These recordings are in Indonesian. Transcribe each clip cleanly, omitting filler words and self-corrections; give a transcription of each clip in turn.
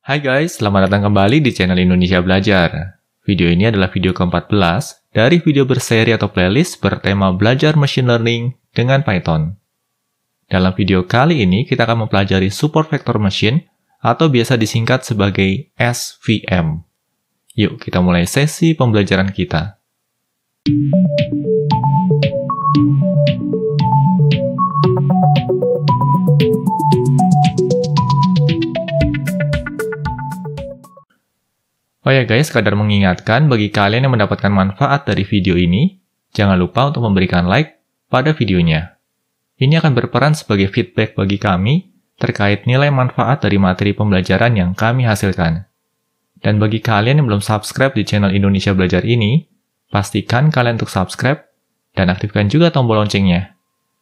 Hai guys, selamat datang kembali di channel Indonesia Belajar. Video ini adalah video ke-14 dari video berseri atau playlist bertema belajar machine learning dengan Python. Dalam video kali ini, kita akan mempelajari support vector machine atau biasa disingkat sebagai SVM. Yuk, kita mulai sesi pembelajaran kita. Oh ya guys, sekadar mengingatkan bagi kalian yang mendapatkan manfaat dari video ini, jangan lupa untuk memberikan like pada videonya. Ini akan berperan sebagai feedback bagi kami terkait nilai manfaat dari materi pembelajaran yang kami hasilkan. Dan bagi kalian yang belum subscribe di channel Indonesia Belajar ini, pastikan kalian untuk subscribe dan aktifkan juga tombol loncengnya.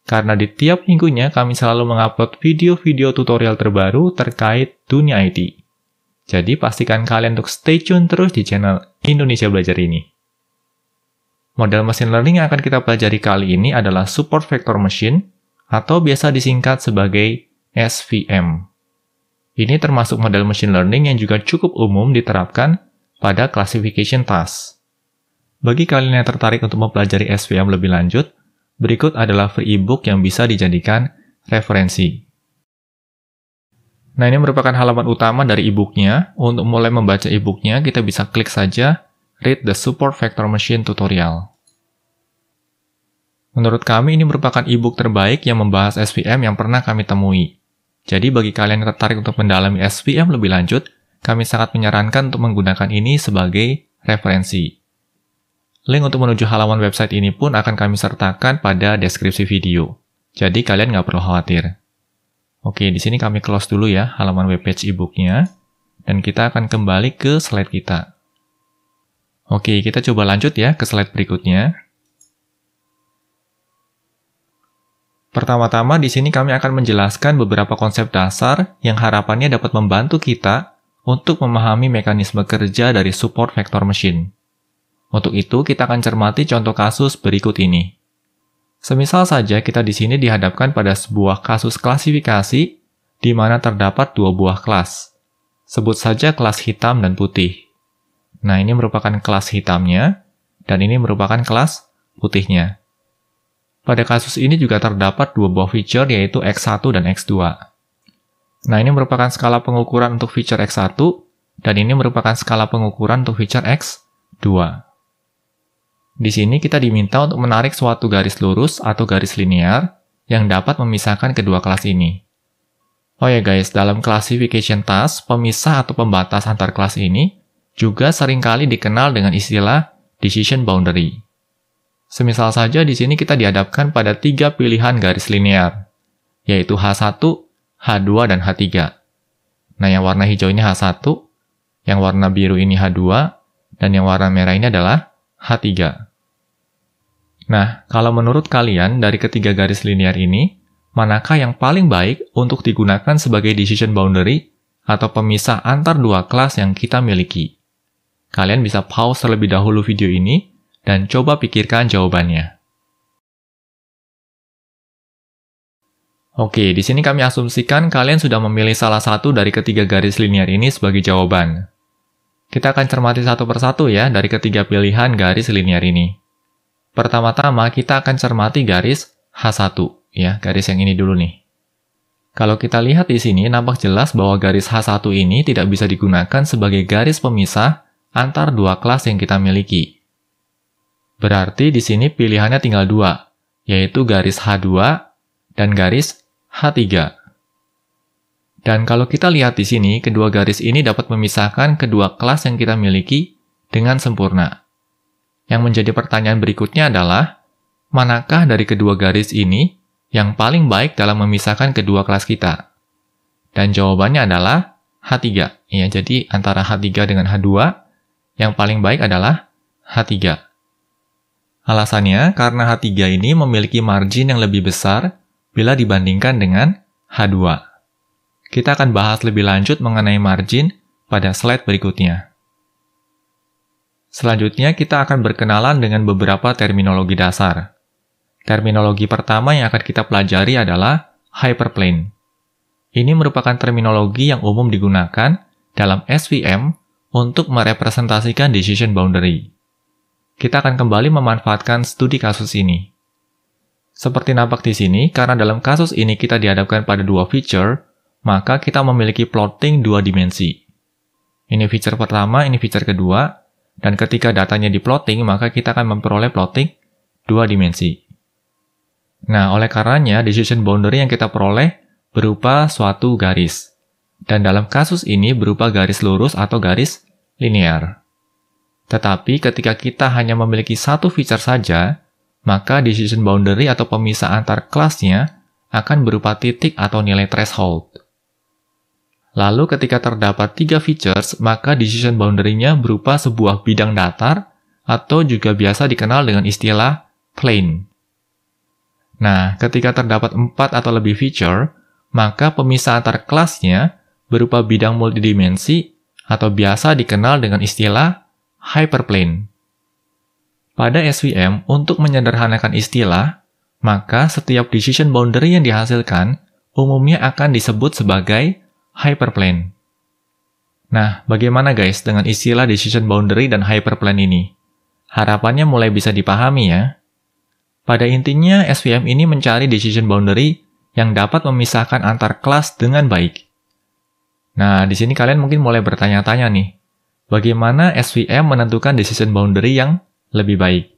Karena di tiap minggunya kami selalu mengupload video-video tutorial terbaru terkait dunia IT. Jadi pastikan kalian untuk stay tune terus di channel Indonesia Belajar ini. Model machine learning yang akan kita pelajari kali ini adalah support vector machine atau biasa disingkat sebagai SVM. Ini termasuk model machine learning yang juga cukup umum diterapkan pada classification task. Bagi kalian yang tertarik untuk mempelajari SVM lebih lanjut, berikut adalah free ebook yang bisa dijadikan referensi. Nah, ini merupakan halaman utama dari e-booknya. Untuk mulai membaca e-booknya, kita bisa klik saja Read the Support Vector Machine Tutorial. Menurut kami, ini merupakan e-book terbaik yang membahas SVM yang pernah kami temui. Jadi, bagi kalian yang tertarik untuk mendalami SVM lebih lanjut, kami sangat menyarankan untuk menggunakan ini sebagai referensi. Link untuk menuju halaman website ini pun akan kami sertakan pada deskripsi video. Jadi, kalian nggak perlu khawatir. Oke, di sini kami close dulu ya halaman webpage e-booknya, dan kita akan kembali ke slide kita. Oke, kita coba lanjut ya ke slide berikutnya. Pertama-tama di sini kami akan menjelaskan beberapa konsep dasar yang harapannya dapat membantu kita untuk memahami mekanisme kerja dari support vector machine. Untuk itu, kita akan cermati contoh kasus berikut ini. Semisal saja kita di sini dihadapkan pada sebuah kasus klasifikasi di mana terdapat dua buah kelas. Sebut saja kelas hitam dan putih. Nah, ini merupakan kelas hitamnya, dan ini merupakan kelas putihnya. Pada kasus ini juga terdapat dua buah feature, yaitu X1 dan X2. Nah, ini merupakan skala pengukuran untuk feature X1, dan ini merupakan skala pengukuran untuk feature X2. Di sini kita diminta untuk menarik suatu garis lurus atau garis linear yang dapat memisahkan kedua kelas ini. Oh ya guys, dalam classification task, pemisah atau pembatas antar kelas ini juga seringkali dikenal dengan istilah decision boundary. Semisal saja di sini kita dihadapkan pada tiga pilihan garis linear, yaitu H1, H2, dan H3. Nah, yang warna hijau ini H1, yang warna biru ini H2, dan yang warna merah ini adalah H3. Nah, kalau menurut kalian dari ketiga garis linear ini, manakah yang paling baik untuk digunakan sebagai decision boundary atau pemisah antar dua kelas yang kita miliki? Kalian bisa pause terlebih dahulu video ini dan coba pikirkan jawabannya. Oke, di sini kami asumsikan kalian sudah memilih salah satu dari ketiga garis linear ini sebagai jawaban. Kita akan cermati satu persatu ya dari ketiga pilihan garis linear ini. Pertama-tama kita akan cermati garis H1, ya, garis yang ini dulu nih. Kalau kita lihat di sini, nampak jelas bahwa garis H1 ini tidak bisa digunakan sebagai garis pemisah antar dua kelas yang kita miliki. Berarti di sini pilihannya tinggal dua, yaitu garis H2 dan garis H3. Dan kalau kita lihat di sini, kedua garis ini dapat memisahkan kedua kelas yang kita miliki dengan sempurna. Yang menjadi pertanyaan berikutnya adalah, manakah dari kedua garis ini yang paling baik dalam memisahkan kedua kelas kita? Dan jawabannya adalah H3. Ya, jadi antara H3 dengan H2, yang paling baik adalah H3. Alasannya, karena H3 ini memiliki margin yang lebih besar bila dibandingkan dengan H2. Kita akan bahas lebih lanjut mengenai margin pada slide berikutnya. Selanjutnya, kita akan berkenalan dengan beberapa terminologi dasar. Terminologi pertama yang akan kita pelajari adalah hyperplane. Ini merupakan terminologi yang umum digunakan dalam SVM untuk merepresentasikan decision boundary. Kita akan kembali memanfaatkan studi kasus ini. Seperti nampak di sini, karena dalam kasus ini kita dihadapkan pada dua feature, maka kita memiliki plotting dua dimensi. Ini feature pertama, ini feature kedua, dan ketika datanya di plotting, maka kita akan memperoleh plotting dua dimensi. Nah, oleh karenanya, decision boundary yang kita peroleh berupa suatu garis. Dan dalam kasus ini berupa garis lurus atau garis linear. Tetapi ketika kita hanya memiliki satu feature saja, maka decision boundary atau pemisah antar kelasnya akan berupa titik atau nilai threshold. Lalu ketika terdapat 3 features, maka decision boundary-nya berupa sebuah bidang datar atau juga biasa dikenal dengan istilah plane. Nah, ketika terdapat 4 atau lebih feature, maka pemisah antar kelasnya berupa bidang multidimensi atau biasa dikenal dengan istilah hyperplane. Pada SVM, untuk menyederhanakan istilah, maka setiap decision boundary yang dihasilkan umumnya akan disebut sebagai hyperplane. Nah, bagaimana guys dengan istilah decision boundary dan hyperplane ini? Harapannya mulai bisa dipahami ya. Pada intinya, SVM ini mencari decision boundary yang dapat memisahkan antar kelas dengan baik. Nah, di sini kalian mungkin mulai bertanya-tanya nih, bagaimana SVM menentukan decision boundary yang lebih baik?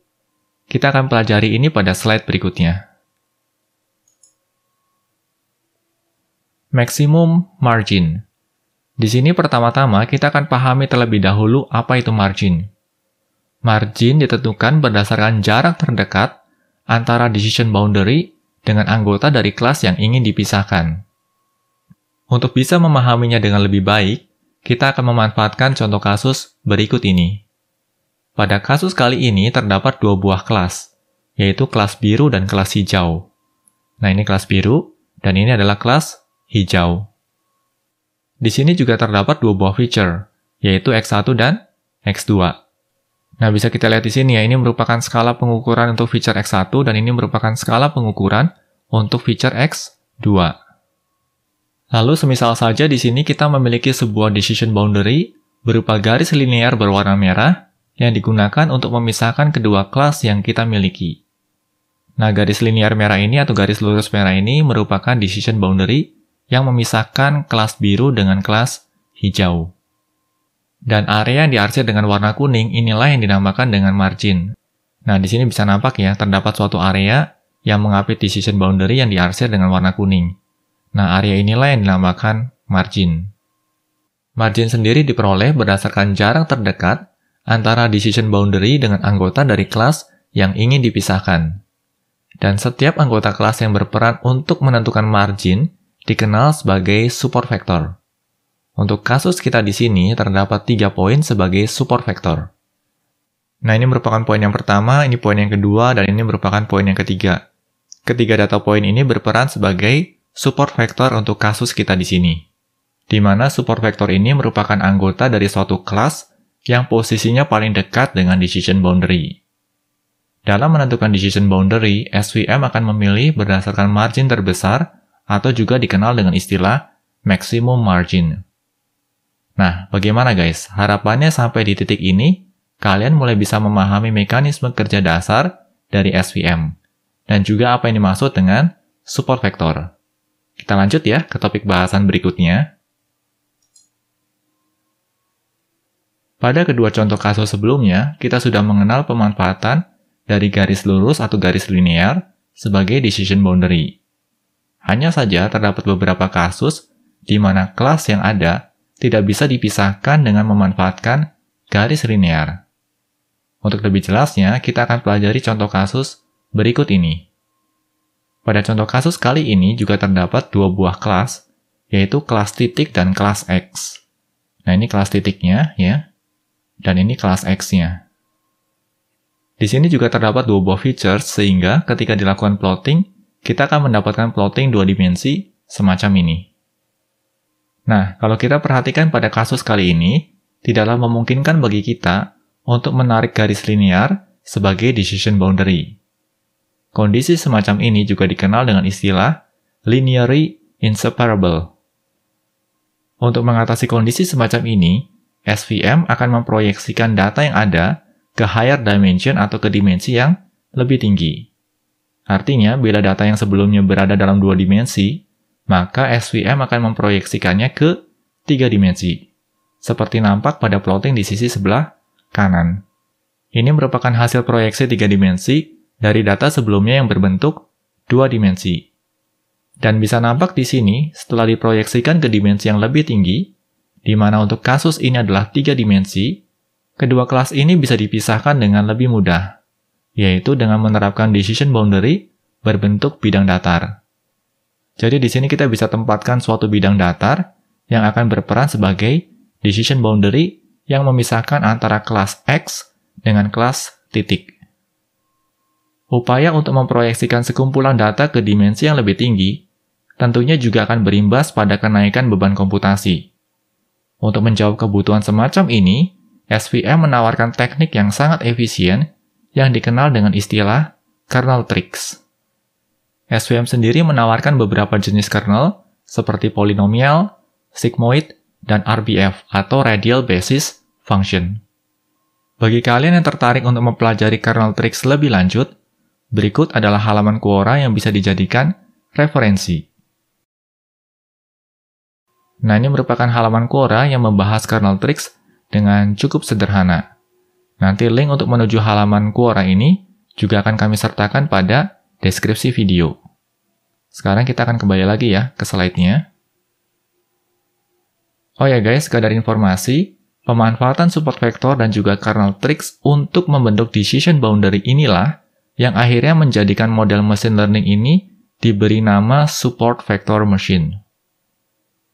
Kita akan pelajari ini pada slide berikutnya. Maximum margin. Di sini pertama-tama kita akan pahami terlebih dahulu apa itu margin. Margin ditentukan berdasarkan jarak terdekat antara decision boundary dengan anggota dari kelas yang ingin dipisahkan. Untuk bisa memahaminya dengan lebih baik, kita akan memanfaatkan contoh kasus berikut ini. Pada kasus kali ini terdapat 2 buah kelas, yaitu kelas biru dan kelas hijau. Nah, ini kelas biru, dan ini adalah kelas hijau. Di sini juga terdapat 2 buah feature, yaitu X1 dan X2. Nah, bisa kita lihat di sini ya, ini merupakan skala pengukuran untuk feature X1 dan ini merupakan skala pengukuran untuk feature X2. Lalu semisal saja di sini kita memiliki sebuah decision boundary berupa garis linear berwarna merah yang digunakan untuk memisahkan kedua kelas yang kita miliki. Nah, garis linear merah ini atau garis lurus merah ini merupakan decision boundary yang memisahkan kelas biru dengan kelas hijau. Dan area yang diarsir dengan warna kuning inilah yang dinamakan dengan margin. Nah, di sini bisa nampak ya, terdapat suatu area yang mengapit decision boundary yang diarsir dengan warna kuning. Nah, area inilah yang dinamakan margin. Margin sendiri diperoleh berdasarkan jarak terdekat antara decision boundary dengan anggota dari kelas yang ingin dipisahkan. Dan setiap anggota kelas yang berperan untuk menentukan margin dikenal sebagai support vector. Untuk kasus kita di sini terdapat 3 poin sebagai support vector. Nah, ini merupakan poin yang pertama, ini poin yang kedua, dan ini merupakan poin yang ketiga. Ketiga data poin ini berperan sebagai support vector untuk kasus kita di sini. Di mana support vector ini merupakan anggota dari suatu kelas yang posisinya paling dekat dengan decision boundary. Dalam menentukan decision boundary, SVM akan memilih berdasarkan margin terbesar atau juga dikenal dengan istilah maximum margin. Nah, bagaimana guys? Harapannya sampai di titik ini, kalian mulai bisa memahami mekanisme kerja dasar dari SVM, dan juga apa yang dimaksud dengan support vector. Kita lanjut ya ke topik bahasan berikutnya. Pada kedua contoh kasus sebelumnya, kita sudah mengenal pemanfaatan dari garis lurus atau garis linear sebagai decision boundary. Hanya saja terdapat beberapa kasus di mana kelas yang ada tidak bisa dipisahkan dengan memanfaatkan garis linear. Untuk lebih jelasnya, kita akan pelajari contoh kasus berikut ini. Pada contoh kasus kali ini juga terdapat 2 buah kelas, yaitu kelas titik dan kelas X. Nah, ini kelas titiknya ya, dan ini kelas X-nya. Di sini juga terdapat 2 buah features sehingga ketika dilakukan plotting, kita akan mendapatkan plotting 2 dimensi semacam ini. Nah, kalau kita perhatikan pada kasus kali ini, tidaklah memungkinkan bagi kita untuk menarik garis linear sebagai decision boundary. Kondisi semacam ini juga dikenal dengan istilah linearly inseparable. Untuk mengatasi kondisi semacam ini, SVM akan memproyeksikan data yang ada ke higher dimension atau ke dimensi yang lebih tinggi. Artinya, bila data yang sebelumnya berada dalam 2 dimensi, maka SVM akan memproyeksikannya ke 3 dimensi, seperti nampak pada plotting di sisi sebelah kanan. Ini merupakan hasil proyeksi 3 dimensi dari data sebelumnya yang berbentuk 2 dimensi. Dan bisa nampak di sini, setelah diproyeksikan ke dimensi yang lebih tinggi, di mana untuk kasus ini adalah 3 dimensi, kedua kelas ini bisa dipisahkan dengan lebih mudah, yaitu dengan menerapkan decision boundary berbentuk bidang datar. Jadi di sini kita bisa tempatkan suatu bidang datar yang akan berperan sebagai decision boundary yang memisahkan antara kelas X dengan kelas titik. Upaya untuk memproyeksikan sekumpulan data ke dimensi yang lebih tinggi tentunya juga akan berimbas pada kenaikan beban komputasi. Untuk menjawab kebutuhan semacam ini, SVM menawarkan teknik yang sangat efisien yang dikenal dengan istilah kernel tricks. SVM sendiri menawarkan beberapa jenis kernel seperti polinomial, sigmoid, dan RBF atau radial basis function. Bagi kalian yang tertarik untuk mempelajari kernel tricks lebih lanjut, berikut adalah halaman Quora yang bisa dijadikan referensi. Nah, ini merupakan halaman Quora yang membahas kernel tricks dengan cukup sederhana. Nanti link untuk menuju halaman Quora ini juga akan kami sertakan pada deskripsi video. Sekarang kita akan kembali lagi ya ke slide-nya. Oh ya guys, sekadar informasi, pemanfaatan support vector dan juga kernel tricks untuk membentuk decision boundary inilah yang akhirnya menjadikan model machine learning ini diberi nama support vector machine.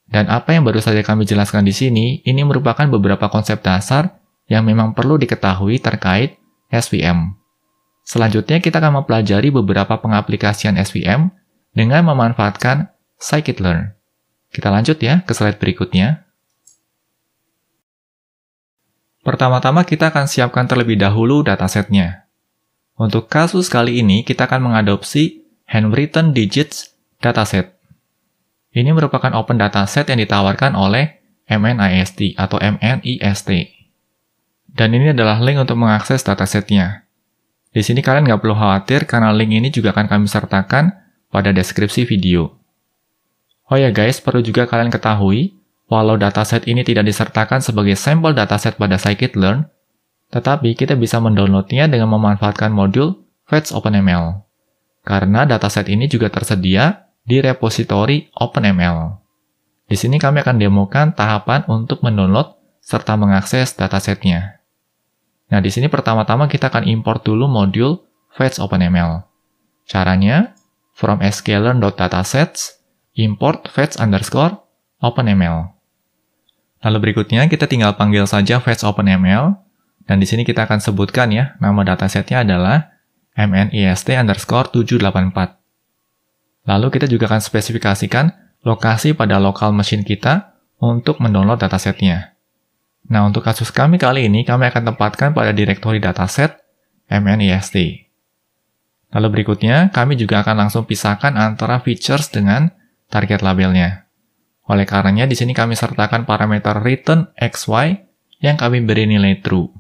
Dan apa yang baru saja kami jelaskan di sini, ini merupakan beberapa konsep dasar yang memang perlu diketahui terkait SVM. Selanjutnya kita akan mempelajari beberapa pengaplikasian SVM dengan memanfaatkan scikit-learn. Kita lanjut ya ke slide berikutnya. Pertama-tama kita akan siapkan terlebih dahulu datasetnya. Untuk kasus kali ini kita akan mengadopsi handwritten digits dataset. Ini merupakan open dataset yang ditawarkan oleh MNIST atau MNIST. Dan ini adalah link untuk mengakses datasetnya. Di sini kalian nggak perlu khawatir karena link ini juga akan kami sertakan pada deskripsi video. Oh ya guys, perlu juga kalian ketahui, walau dataset ini tidak disertakan sebagai sampel dataset pada scikit-learn, tetapi kita bisa mendownloadnya dengan memanfaatkan modul FetchOpenML. Karena dataset ini juga tersedia di repositori OpenML. Di sini kami akan demokan tahapan untuk mendownload serta mengakses datasetnya. Nah, di sini pertama-tama kita akan import dulu modul FetchOpenML. Caranya, from sklearn.datasets, import fetch_OpenML. Lalu berikutnya kita tinggal panggil saja FetchOpenML, dan di sini kita akan sebutkan ya, nama datasetnya adalah MNIST_784. Lalu kita juga akan spesifikasikan lokasi pada local machine kita untuk mendownload datasetnya. Nah, untuk kasus kami kali ini, kami akan tempatkan pada direktori dataset MNIST. Lalu berikutnya, kami juga akan langsung pisahkan antara features dengan target labelnya. Oleh karenanya, di sini kami sertakan parameter return XY yang kami beri nilai true.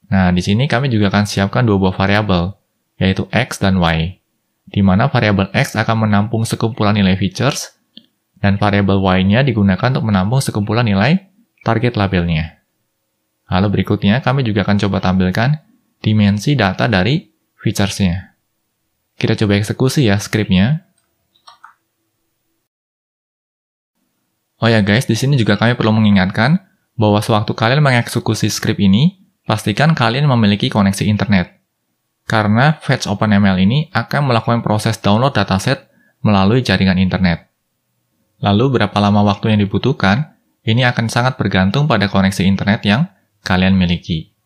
Nah, di sini kami juga akan siapkan dua buah variabel, yaitu X dan Y, di mana variabel X akan menampung sekumpulan nilai features, dan variabel Y-nya digunakan untuk menampung sekumpulan nilai target labelnya. Lalu berikutnya, kami juga akan coba tampilkan dimensi data dari features-nya. Kita coba eksekusi ya skripnya. Oh ya guys, di sini juga kami perlu mengingatkan bahwa sewaktu kalian mengeksekusi skrip ini, pastikan kalian memiliki koneksi internet. Karena FetchOpenML ini akan melakukan proses download dataset melalui jaringan internet. Lalu berapa lama waktu yang dibutuhkan, ini akan sangat bergantung pada koneksi internet yang kalian miliki.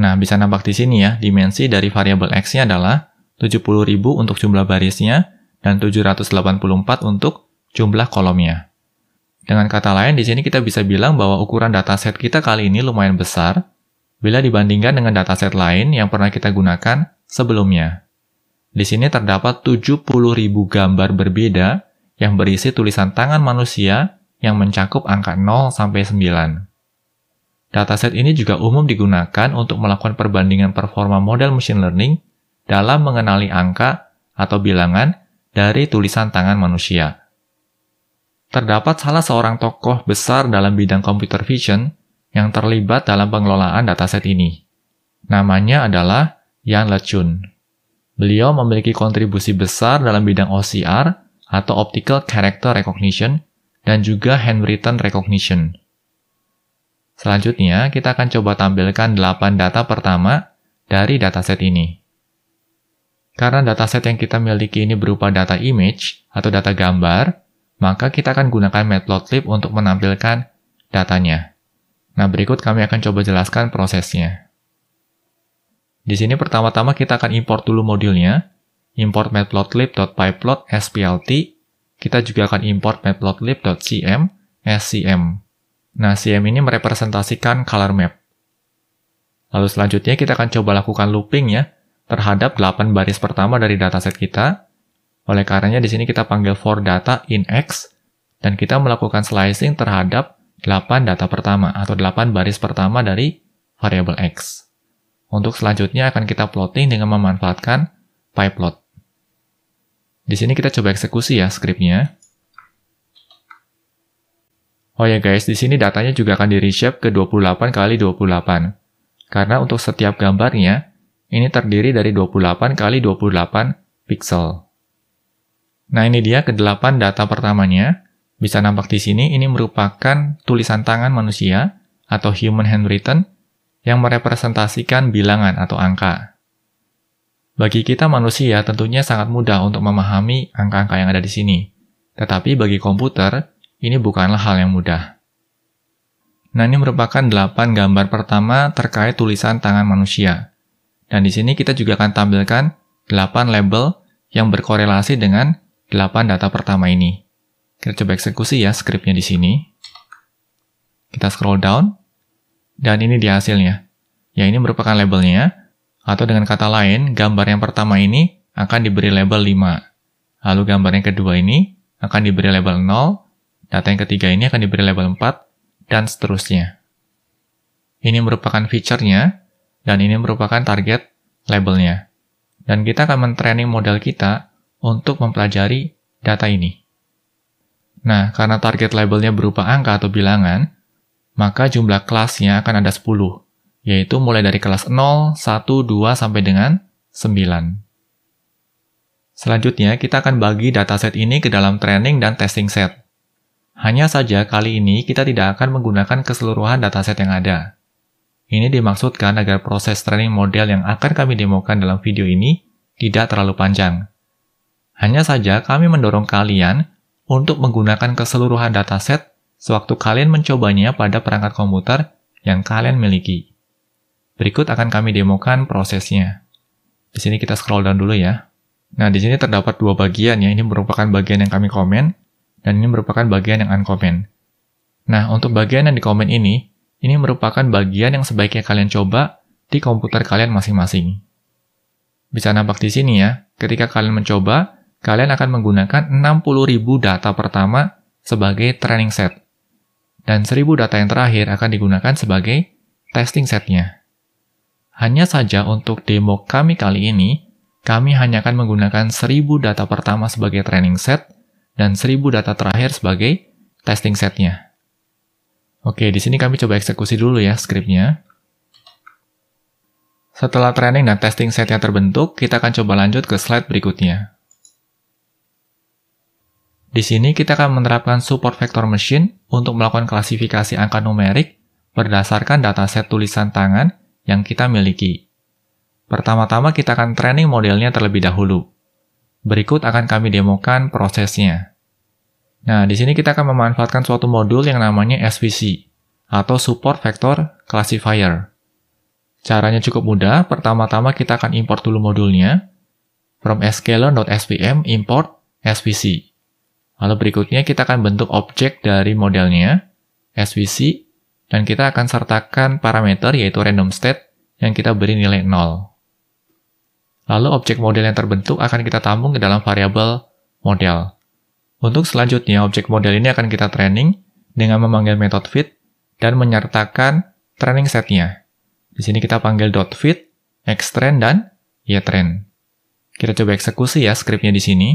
Nah, bisa nampak di sini ya, dimensi dari variabel X-nya adalah 70.000 untuk jumlah barisnya dan 784 untuk jumlah kolomnya. Dengan kata lain, di sini kita bisa bilang bahwa ukuran dataset kita kali ini lumayan besar bila dibandingkan dengan dataset lain yang pernah kita gunakan sebelumnya. Di sini terdapat 70.000 gambar berbeda yang berisi tulisan tangan manusia yang mencakup angka 0 sampai 9. Dataset ini juga umum digunakan untuk melakukan perbandingan performa model machine learning dalam mengenali angka atau bilangan dari tulisan tangan manusia. Terdapat salah seorang tokoh besar dalam bidang computer vision yang terlibat dalam pengelolaan dataset ini. Namanya adalah Yan LeCun. Beliau memiliki kontribusi besar dalam bidang OCR atau Optical Character Recognition dan juga Handwritten Recognition. Selanjutnya, kita akan coba tampilkan 8 data pertama dari dataset ini. Karena dataset yang kita miliki ini berupa data image atau data gambar, maka kita akan gunakan Matplotlib untuk menampilkan datanya. Nah, berikut kami akan coba jelaskan prosesnya. Di sini pertama-tama kita akan import dulu modulnya, import matplotlib.pyplot SPLT, kita juga akan import matplotlib.cm SCM. Nah, CM ini merepresentasikan color map. Lalu selanjutnya kita akan coba lakukan looping ya, terhadap 8 baris pertama dari dataset kita. Oleh karenanya di sini kita panggil for data in X, dan kita melakukan slicing terhadap 8 data pertama, atau 8 baris pertama dari variabel X. Untuk selanjutnya akan kita plotting dengan memanfaatkan pyplot. Di sini kita coba eksekusi ya skripnya. Oh ya guys, di sini datanya juga akan di-reshape ke 28 kali 28. Karena untuk setiap gambarnya, ini terdiri dari 28 kali 28 pixel. Nah, ini dia ke-8 data pertamanya. Bisa nampak di sini, ini merupakan tulisan tangan manusia atau human handwritten yang merepresentasikan bilangan atau angka. Bagi kita manusia tentunya sangat mudah untuk memahami angka-angka yang ada di sini. Tetapi bagi komputer, ini bukanlah hal yang mudah. Nah, ini merupakan 8 gambar pertama terkait tulisan tangan manusia. Dan di sini kita juga akan tampilkan 8 label yang berkorelasi dengan 8 data pertama ini. Kita coba eksekusi ya skripnya di sini. Kita scroll down. Dan ini dia hasilnya. Ya, ini merupakan labelnya. Atau dengan kata lain, gambar yang pertama ini akan diberi label 5. Lalu gambar yang kedua ini akan diberi label 0. Data yang ketiga ini akan diberi label 4. Dan seterusnya. Ini merupakan feature-nya. Dan ini merupakan target labelnya. Dan kita akan men-training model kita untuk mempelajari data ini. Nah, karena target labelnya berupa angka atau bilangan, maka jumlah kelasnya akan ada 10, yaitu mulai dari kelas 0, 1, 2, sampai dengan 9. Selanjutnya, kita akan bagi dataset ini ke dalam training dan testing set. Hanya saja kali ini kita tidak akan menggunakan keseluruhan dataset yang ada. Ini dimaksudkan agar proses training model yang akan kami demokan dalam video ini tidak terlalu panjang. Hanya saja kami mendorong kalian untuk menggunakan keseluruhan dataset sewaktu kalian mencobanya pada perangkat komputer yang kalian miliki. Berikut akan kami demokan prosesnya. Di sini kita scroll down dulu ya. Nah, di sini terdapat 2 bagian ya. Ini merupakan bagian yang kami komen, dan ini merupakan bagian yang uncomment. Nah, untuk bagian yang di komen ini merupakan bagian yang sebaiknya kalian coba di komputer kalian masing-masing. Bisa nampak di sini ya, ketika kalian mencoba, kalian akan menggunakan 60.000 data pertama sebagai training set. Dan 1.000 data yang terakhir akan digunakan sebagai testing setnya. Hanya saja untuk demo kami kali ini, kami hanya akan menggunakan 1.000 data pertama sebagai training set dan 1.000 data terakhir sebagai testing setnya. Oke, di sini kami coba eksekusi dulu ya skripnya. Setelah training dan testing setnya terbentuk, kita akan coba lanjut ke slide berikutnya. Di sini kita akan menerapkan support vector machine untuk melakukan klasifikasi angka numerik berdasarkan dataset tulisan tangan yang kita miliki. Pertama-tama kita akan training modelnya terlebih dahulu. Berikut akan kami demokan prosesnya. Nah, di sini kita akan memanfaatkan suatu modul yang namanya SVC, atau Support Vector Classifier. Caranya cukup mudah, pertama-tama kita akan import dulu modulnya. From scalar.svm import SVC. Lalu berikutnya kita akan bentuk objek dari modelnya, SVC, dan kita akan sertakan parameter yaitu random state yang kita beri nilai 0. Lalu objek model yang terbentuk akan kita tampung ke dalam variabel model. Untuk selanjutnya, objek model ini akan kita training dengan memanggil metode fit dan menyertakan training setnya. Di sini kita panggil .fit, xtrain, dan ytrain. Kita coba eksekusi ya skripnya di sini.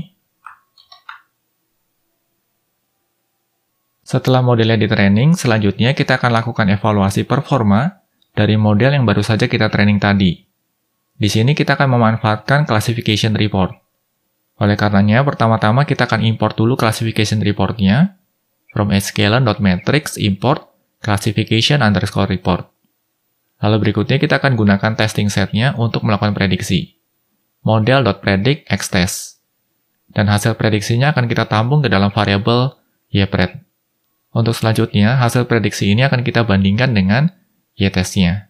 Setelah modelnya di training, selanjutnya kita akan lakukan evaluasi performa dari model yang baru saja kita training tadi. Di sini kita akan memanfaatkan classification report. Oleh karenanya, pertama-tama kita akan import dulu classification reportnya from sklearn.matrix import classification underscore report. Lalu berikutnya kita akan gunakan testing setnya untuk melakukan prediksi. Model.predict xtest. Dan hasil prediksinya akan kita tampung ke dalam variabel ypred. Untuk selanjutnya, hasil prediksi ini akan kita bandingkan dengan y-testnya.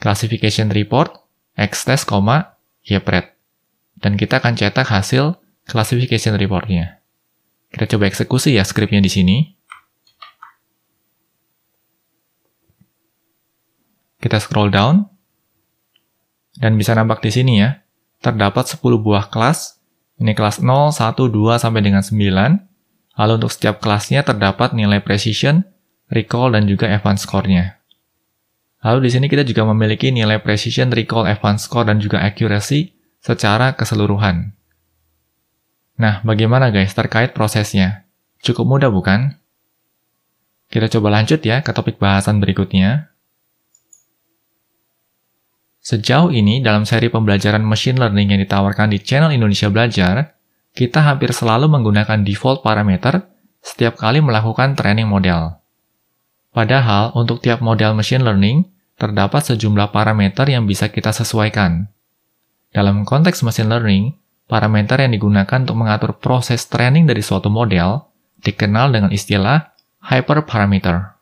Classification report, xtest, ypred. Dan kita akan cetak hasil classification reportnya. Kita coba eksekusi ya skripnya di sini. Kita scroll down. Dan bisa nampak di sini ya, terdapat 10 buah kelas. Ini kelas 0, 1, 2, sampai dengan 9. Lalu untuk setiap kelasnya terdapat nilai precision, recall, dan juga advanced score-nya. Lalu di sini kita juga memiliki nilai precision, recall, advanced score, dan juga accuracy secara keseluruhan. Nah, bagaimana guys terkait prosesnya? Cukup mudah bukan? Kita coba lanjut ya ke topik bahasan berikutnya. Sejauh ini dalam seri pembelajaran machine learning yang ditawarkan di channel Indonesia Belajar, kita hampir selalu menggunakan default parameter setiap kali melakukan training model. Padahal, untuk tiap model machine learning, terdapat sejumlah parameter yang bisa kita sesuaikan. Dalam konteks machine learning, parameter yang digunakan untuk mengatur proses training dari suatu model dikenal dengan istilah hyperparameter.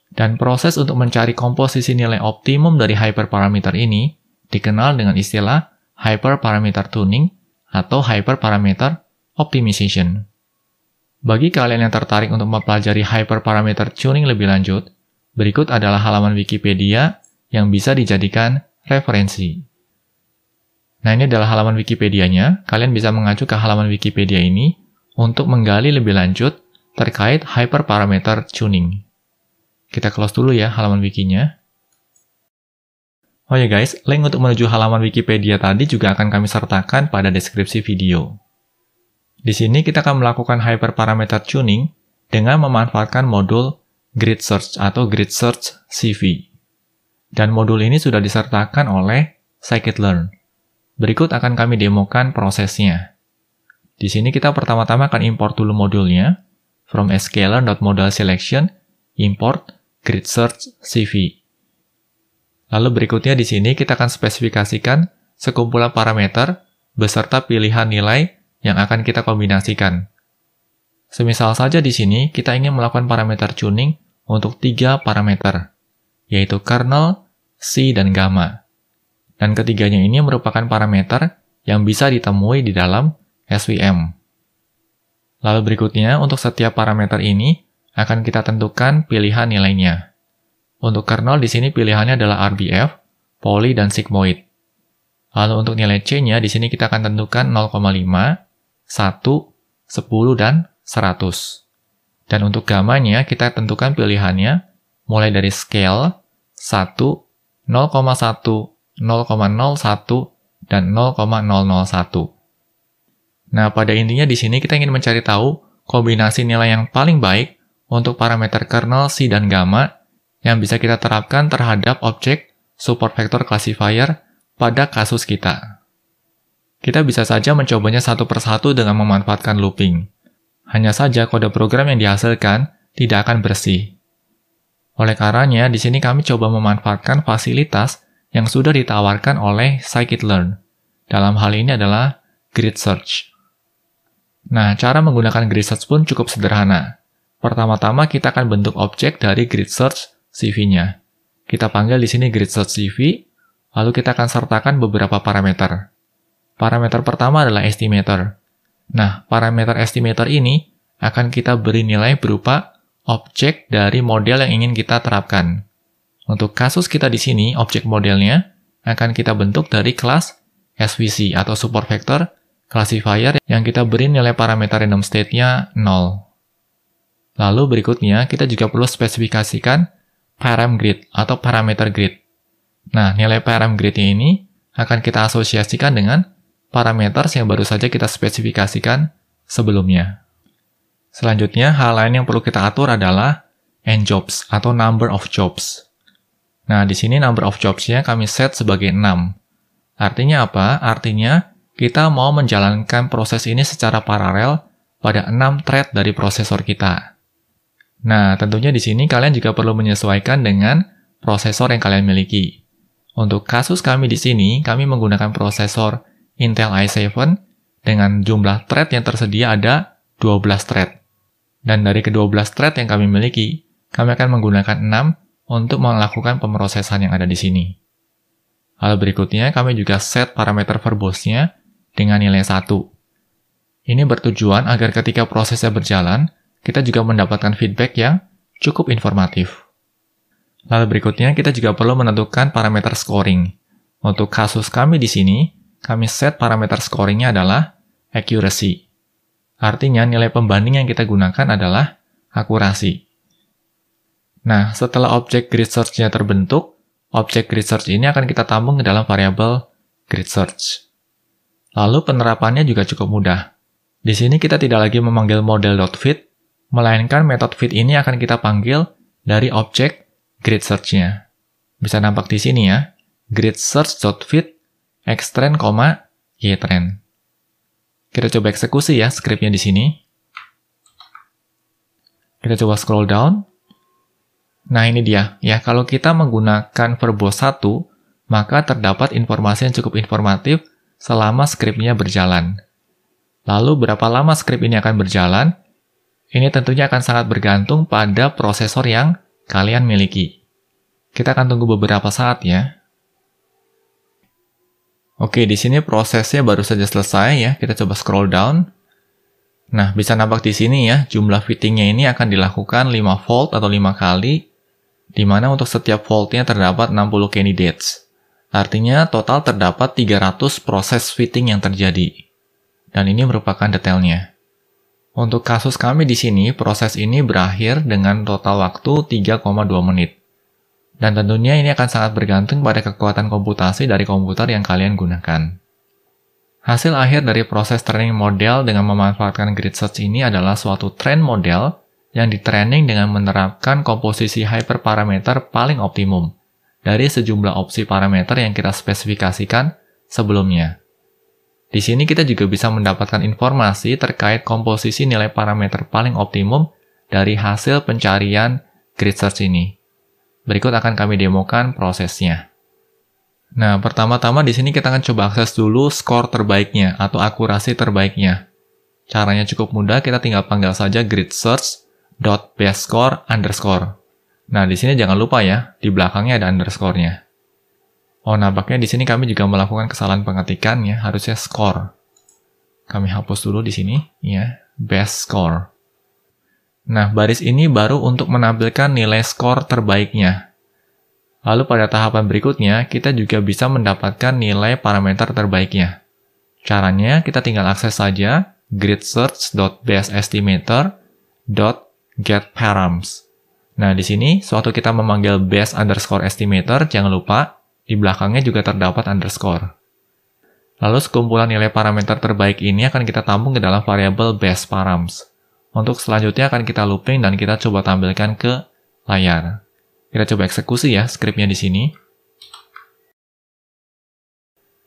Dan proses untuk mencari komposisi nilai optimum dari hyperparameter ini dikenal dengan istilah hyperparameter tuning atau hyperparameter optimization. Bagi kalian yang tertarik untuk mempelajari hyperparameter tuning lebih lanjut, berikut adalah halaman Wikipedia yang bisa dijadikan referensi. Nah, ini adalah halaman Wikipedia-nya. Kalian bisa mengacu ke halaman Wikipedia ini untuk menggali lebih lanjut terkait hyperparameter tuning. Kita close dulu ya halaman wikinya. Oh ya guys, link untuk menuju halaman Wikipedia tadi juga akan kami sertakan pada deskripsi video. Di sini kita akan melakukan hyperparameter tuning dengan memanfaatkan modul Grid Search atau Grid Search CV. Dan modul ini sudah disertakan oleh scikit-learn. Berikut akan kami demokan prosesnya. Di sini kita pertama-tama akan import dulu modulnya from sklearn.model-selection import Grid Search CV. Lalu berikutnya di sini kita akan spesifikasikan sekumpulan parameter beserta pilihan nilai yang akan kita kombinasikan. Semisal saja di sini kita ingin melakukan parameter tuning untuk 3 parameter, yaitu kernel, C, dan gamma. Dan ketiganya ini merupakan parameter yang bisa ditemui di dalam SVM. Lalu berikutnya untuk setiap parameter ini akan kita tentukan pilihan nilainya. Untuk kernel di sini pilihannya adalah RBF, poly, dan sigmoid. Lalu untuk nilai C-nya di sini kita akan tentukan 0,5, 1, 10, dan 100. Dan untuk gamanya kita tentukan pilihannya mulai dari scale 1, 0,1, 0,01, dan 0,001. Nah, pada intinya di sini kita ingin mencari tahu kombinasi nilai yang paling baik untuk parameter kernel, C, dan gamma yang bisa kita terapkan terhadap objek support vector classifier pada kasus kita. Kita bisa saja mencobanya satu persatu dengan memanfaatkan looping. Hanya saja kode program yang dihasilkan tidak akan bersih. Oleh karenanya, di sini kami coba memanfaatkan fasilitas yang sudah ditawarkan oleh scikit-learn. Dalam hal ini adalah Grid Search. Nah, cara menggunakan Grid Search pun cukup sederhana. Pertama-tama kita akan bentuk objek dari Grid Search CV-nya. Kita panggil di sini Grid Search CV, lalu kita akan sertakan beberapa parameter. Parameter pertama adalah estimator. Nah, parameter estimator ini akan kita beri nilai berupa objek dari model yang ingin kita terapkan. Untuk kasus kita di sini, objek modelnya akan kita bentuk dari kelas SVC atau support vector classifier yang kita beri nilai parameter random state-nya 0. Lalu berikutnya, kita juga perlu spesifikasikan param grid atau parameter grid. Nah, nilai param grid ini akan kita asosiasikan dengan parameter yang baru saja kita spesifikasikan sebelumnya. Selanjutnya, hal lain yang perlu kita atur adalah njobs atau number of jobs. Nah, di sini number of jobs-nya kami set sebagai 6. Artinya apa? Artinya kita mau menjalankan proses ini secara paralel pada 6 thread dari prosesor kita. Nah, tentunya di sini kalian juga perlu menyesuaikan dengan prosesor yang kalian miliki. Untuk kasus kami di sini, kami menggunakan prosesor Intel i7 dengan jumlah thread yang tersedia ada 12 thread. Dan dari ke-12 thread yang kami miliki, kami akan menggunakan 6 untuk melakukan pemrosesan yang ada di sini. Hal berikutnya, kami juga set parameter verbose-nya dengan nilai 1. Ini bertujuan agar ketika prosesnya berjalan, kita juga mendapatkan feedback yang cukup informatif. Lalu berikutnya, kita juga perlu menentukan parameter scoring. Untuk kasus kami di sini, kami set parameter scoring-nya adalah accuracy. Artinya, nilai pembanding yang kita gunakan adalah akurasi. Nah, setelah objek grid search-nya terbentuk, objek grid search ini akan kita tampung ke dalam variabel grid search. Lalu penerapannya juga cukup mudah. Di sini kita tidak lagi memanggil model.fit, melainkan metode fit ini akan kita panggil dari objek grid search-nya. Bisa nampak di sini ya, grid search.fit xtrend, ytrend. Kita coba eksekusi ya skripnya di sini. Kita coba scroll down. Nah, ini dia. Ya, kalau kita menggunakan verbose 1, maka terdapat informasi yang cukup informatif selama skripnya berjalan. Lalu, berapa lama skrip ini akan berjalan? Ini tentunya akan sangat bergantung pada prosesor yang kalian miliki. Kita akan tunggu beberapa saat ya. Oke, di sini prosesnya baru saja selesai ya. Kita coba scroll down. Nah, bisa nampak di sini ya, jumlah fittingnya ini akan dilakukan 5 volt atau 5 kali, di mana untuk setiap voltnya terdapat 60 candidates. Artinya total terdapat 300 proses fitting yang terjadi. Dan ini merupakan detailnya. Untuk kasus kami di sini, proses ini berakhir dengan total waktu 3,2 menit. Dan tentunya ini akan sangat bergantung pada kekuatan komputasi dari komputer yang kalian gunakan. Hasil akhir dari proses training model dengan memanfaatkan grid search ini adalah suatu train model yang ditraining dengan menerapkan komposisi hyperparameter paling optimum dari sejumlah opsi parameter yang kita spesifikasikan sebelumnya. Di sini kita juga bisa mendapatkan informasi terkait komposisi nilai parameter paling optimum dari hasil pencarian grid search ini. Berikut akan kami demokan prosesnya. Nah, pertama-tama di sini kita akan coba akses dulu skor terbaiknya atau akurasi terbaiknya. Caranya cukup mudah, kita tinggal panggil saja grid search.basescore_. Nah, di sini jangan lupa ya, di belakangnya ada underscore-nya. Oh, nampaknya di sini kami juga melakukan kesalahan pengetikan ya, harusnya score. Kami hapus dulu di sini ya, best score. Nah, baris ini baru untuk menampilkan nilai skor terbaiknya. Lalu pada tahapan berikutnya, kita juga bisa mendapatkan nilai parameter terbaiknya. Caranya, kita tinggal akses saja grid search.baseestimator.getParams. Nah, di sini, suatu kita memanggil base_estimator, jangan lupa, di belakangnya juga terdapat underscore. Lalu sekumpulan nilai parameter terbaik ini akan kita tampung ke dalam variabel baseParams. Untuk selanjutnya akan kita looping dan kita coba tampilkan ke layar. Kita coba eksekusi ya skripnya di sini.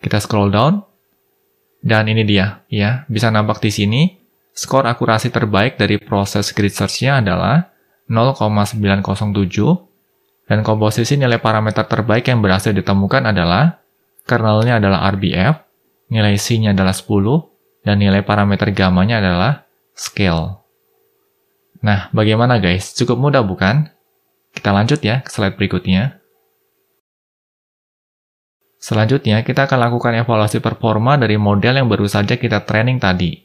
Kita scroll down. Dan ini dia, ya. Bisa nampak di sini, skor akurasi terbaik dari proses grid search-nya adalah 0,907. Dan komposisi nilai parameter terbaik yang berhasil ditemukan adalah kernelnya adalah RBF, nilai C-nya adalah 10, dan nilai parameter gamma-nya adalah scale. Nah, bagaimana guys? Cukup mudah bukan? Kita lanjut ya ke slide berikutnya. Selanjutnya, kita akan lakukan evaluasi performa dari model yang baru saja kita training tadi.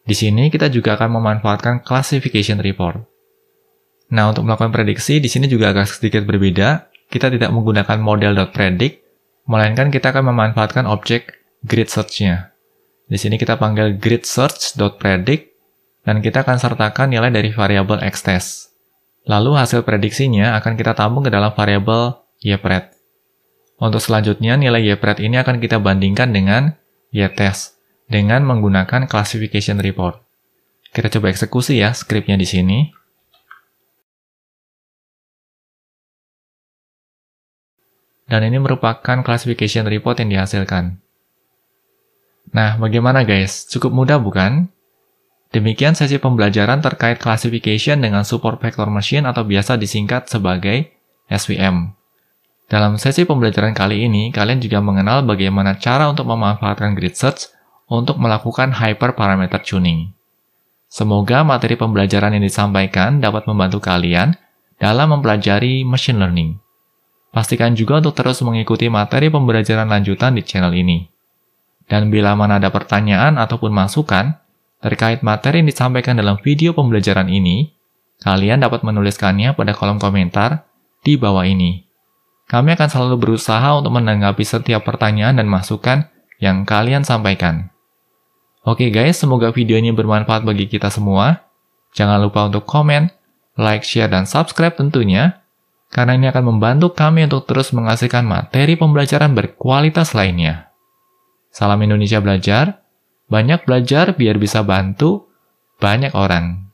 Di sini, kita juga akan memanfaatkan classification report. Nah, untuk melakukan prediksi, di sini juga agak sedikit berbeda. Kita tidak menggunakan model.predict, melainkan kita akan memanfaatkan objek grid search-nya. Di sini kita panggil grid search.predict, dan kita akan sertakan nilai dari variabel xtest. Lalu hasil prediksinya akan kita tampung ke dalam variabel ypred. Untuk selanjutnya, nilai ypred ini akan kita bandingkan dengan ytest dengan menggunakan classification report. Kita coba eksekusi ya skripnya di sini. Dan ini merupakan classification report yang dihasilkan. Nah, bagaimana guys? Cukup mudah bukan? Demikian sesi pembelajaran terkait classification dengan support vector machine atau biasa disingkat sebagai SVM. Dalam sesi pembelajaran kali ini, kalian juga mengenal bagaimana cara untuk memanfaatkan grid search untuk melakukan hyperparameter tuning. Semoga materi pembelajaran yang disampaikan dapat membantu kalian dalam mempelajari machine learning. Pastikan juga untuk terus mengikuti materi pembelajaran lanjutan di channel ini. Dan bila mana ada pertanyaan ataupun masukan terkait materi yang disampaikan dalam video pembelajaran ini, kalian dapat menuliskannya pada kolom komentar di bawah ini. Kami akan selalu berusaha untuk menanggapi setiap pertanyaan dan masukan yang kalian sampaikan. Oke guys, semoga video ini bermanfaat bagi kita semua. Jangan lupa untuk komen, like, share, dan subscribe tentunya, karena ini akan membantu kami untuk terus menghasilkan materi pembelajaran berkualitas lainnya. Salam Indonesia Belajar, banyak belajar biar bisa bantu banyak orang.